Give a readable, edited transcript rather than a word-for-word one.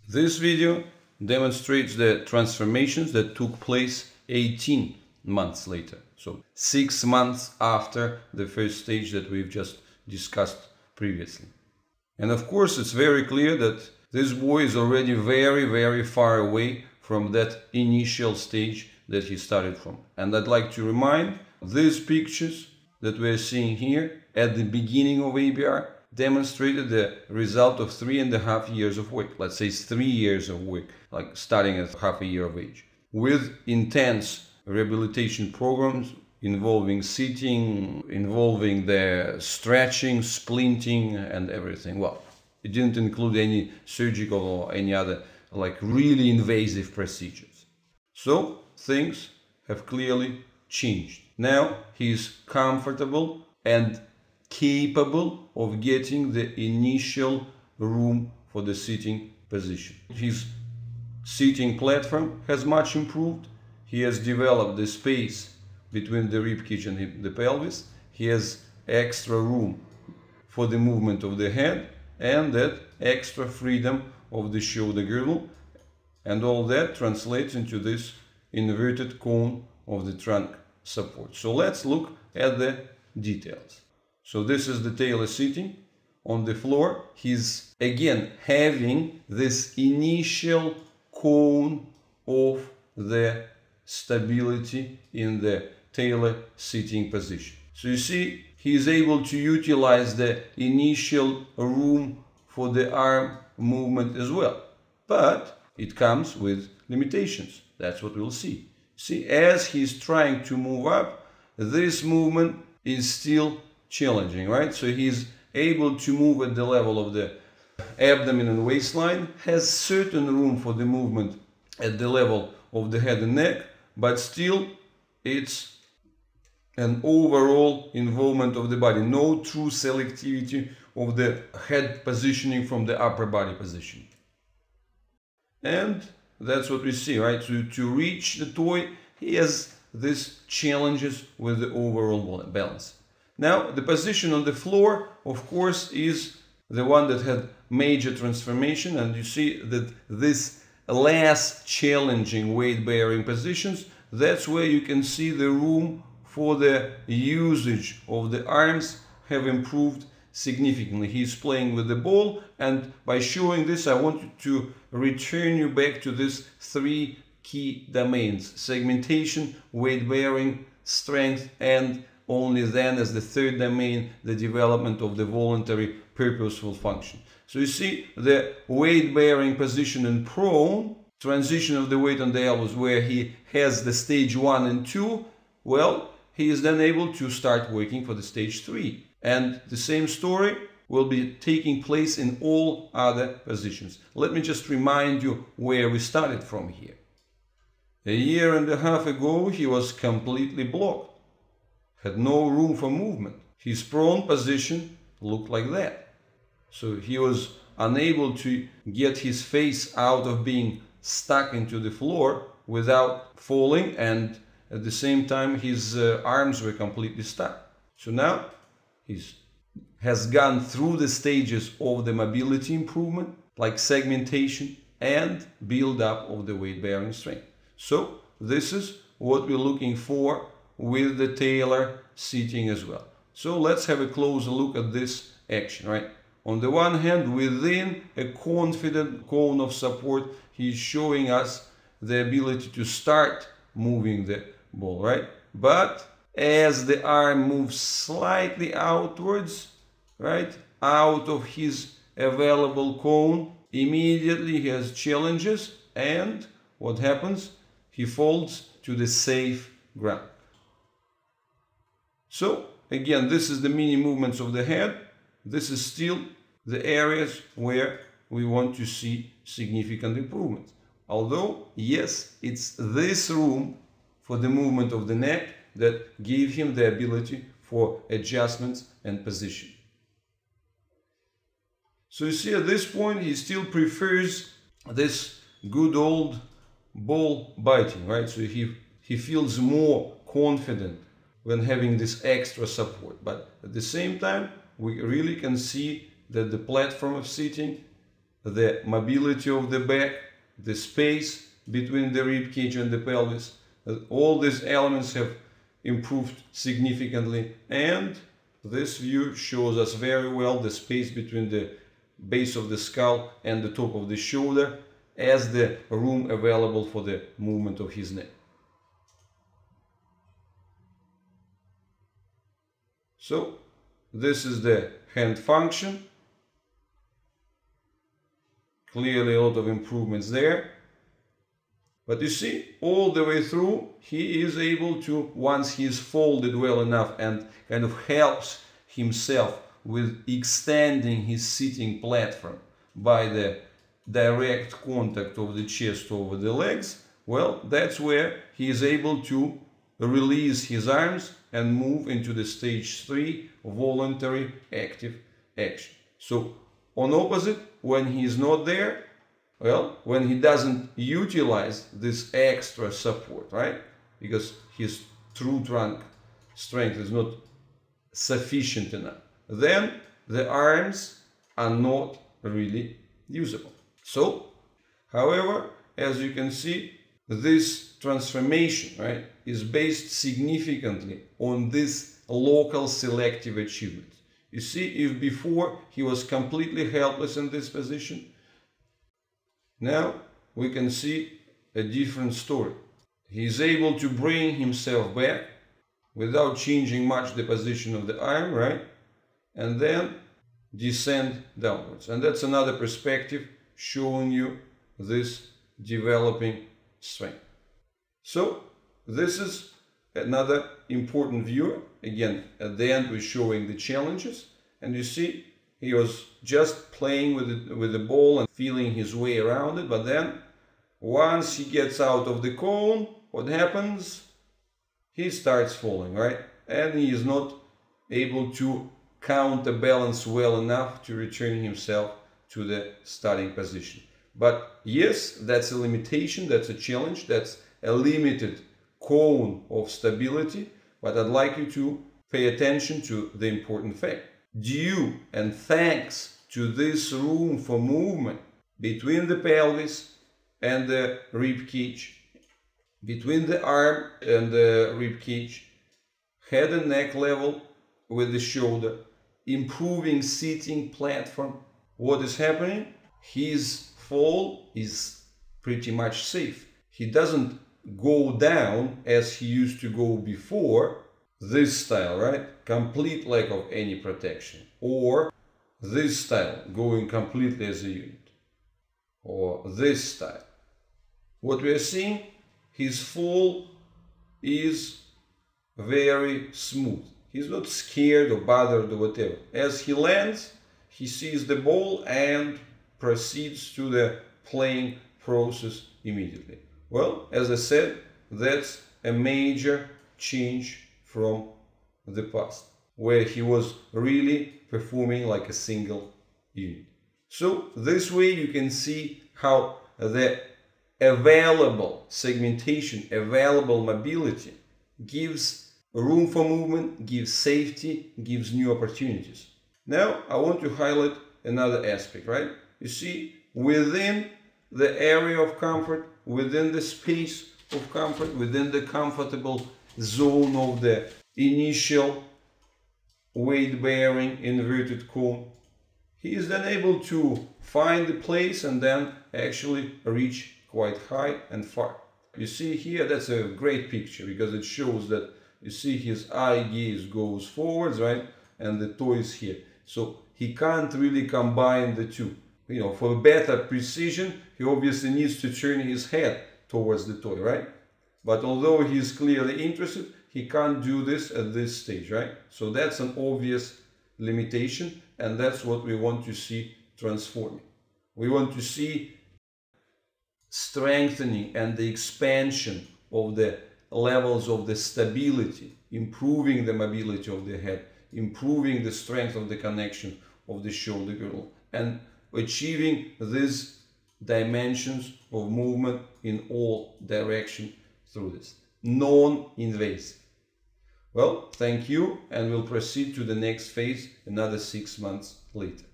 This video demonstrates the transformations that took place 18 months later. So 6 months after the first stage that we've just discussed previously. And of course, it's very clear that this boy is already very far away from that initial stage that he started from. And I'd like to remind these pictures that we're seeing here at the beginning of ABR demonstrated the result of 3.5 years of work. Let's say it's 3 years of work, like starting at half a year of age, with intense rehabilitation programs involving sitting, involving the stretching, splinting and everything. Well, it didn't include any surgical or any other like really invasive procedures. So things have clearly changed. Now he's comfortable and capable of getting the initial room for the sitting position. His sitting platform has much improved. He has developed the space between the ribcage and the pelvis. He has extra room for the movement of the head and that extra freedom of the shoulder girdle, and all that translates into this inverted cone of the trunk support. So let's look at the details. So this is the tailor sitting on the floor. He's again having this initial cone of the stability in the tailor sitting position. So you see, he is able to utilize the initial room for the arm movement as well. But it comes with limitations. That's what we'll see. See, as he's trying to move up, this movement is still challenging, right? So he's able to move at the level of the abdomen and waistline, has certain room for the movement at the level of the head and neck, but still it's an overall involvement of the body, no true selectivity of the head positioning from the upper body position. And that's what we see, right? To reach the toy, he has these challenges with the overall balance. Now, the position on the floor, of course, is the one that had major transformation, and you see that this less challenging weight-bearing positions, that's where you can see the room for the usage of the arms have improved significantly. He's playing with the ball, and by showing this, I want to return you back to these 3 key domains: segmentation, weight-bearing, strength, and only then as the 3rd domain, the development of the voluntary purposeful function. So you see the weight-bearing position in prone, transition of the weight on the elbows where he has the stage 1 and 2, well, he is then able to start working for the stage 3. And the same story will be taking place in all other positions. Let me just remind you where we started from here. 1.5 years ago, he was completely blocked, had no room for movement. His prone position looked like that. So he was unable to get his face out of being stuck into the floor without falling, and at the same time his arms were completely stuck. So now he has gone through the stages of the mobility improvement, like segmentation and build up of the weight-bearing strength. So this is what we're looking for with the tailor sitting as well. So let's have a closer look at this action, right? On the one hand, within a confident cone of support, he's showing us the ability to start moving the ball, right? But as the arm moves slightly outwards, right, out of his available cone, immediately he has challenges, and what happens? He falls to the safe ground. So again, this is the mini movements of the head. This is still the areas where we want to see significant improvements. Although, yes, it's this room for the movement of the neck that gave him the ability for adjustments and position. So you see, at this point, he still prefers this good old ball biting, right? So he feels more confident when having this extra support. But at the same time, we really can see that the platform of sitting the mobility of the back, the space between the rib cage and the pelvis. All these elements have improved significantly, and this view shows us very well the space between the base of the skull and the top of the shoulder as the room available for the movement of his neck. So this is the hand function. Clearly a lot of improvements there. But you see, all the way through, he is able to, once he is folded well enough and kind of helps himself with extending his sitting platform by the direct contact of the chest over the legs, well, that's where he is able to release his arms and move into the stage 3 voluntary active action. So on opposite, when he is not there, well, when he doesn't utilize this extra support, right? Because his true trunk strength is not sufficient enough, then the arms are not really usable. So, however, as you can see, this transformation, right, is based significantly on this local selective achievement. You see, if before he was completely helpless in this position, now we can see a different story. He is able to bring himself back without changing much the position of the arm, right? And then descend downwards. And that's another perspective showing you this developing strength. So this is another important view. Again, at the end we're showing the challenges, and you see he was just playing with the ball and feeling his way around it, but then once he gets out of the cone, what happens? He starts falling, right? And he is not able to counterbalance well enough to return himself to the starting position. But yes, that's a limitation, that's a challenge, that's a limited cone of stability, but I'd like you to pay attention to the important fact. Due and thanks to this room for movement between the pelvis and the rib cage, between the arm and the rib cage, head and neck level with the shoulder, improving sitting platform, what is happening? His fall is pretty much safe. He doesn't go down as he used to go before, this style, right? Complete lack of any protection. Or this style, going completely as a unit. Or this style. What we are seeing, his fall is very smooth. He's not scared or bothered or whatever. As he lands, he sees the ball and proceeds to the playing process immediately. Well, as I said, that's a major change from the past, where he was really performing like a single unit. So this way you can see how the available segmentation, available mobility gives room for movement, gives safety, gives new opportunities. Now I want to highlight another aspect, right? You see, within the area of comfort, within the space of comfort, within the comfortable zone of the initial weight-bearing inverted cone, he is then able to find the place and then actually reach quite high and far. You see here, that's a great picture because it shows that, you see, his eye gaze goes forwards, right? And the toe is here. So he can't really combine the two. You know, for better precision, he obviously needs to turn his head towards the toy, right? But although he is clearly interested, he can't do this at this stage, right? So that's an obvious limitation, and that's what we want to see transforming. We want to see strengthening and the expansion of the levels of the stability, improving the mobility of the head, improving the strength of the connection of the shoulder girdle, and achieving these dimensions of movement in all directions through this. Non-invasive. Well, thank you, and we'll proceed to the next phase another 6 months later.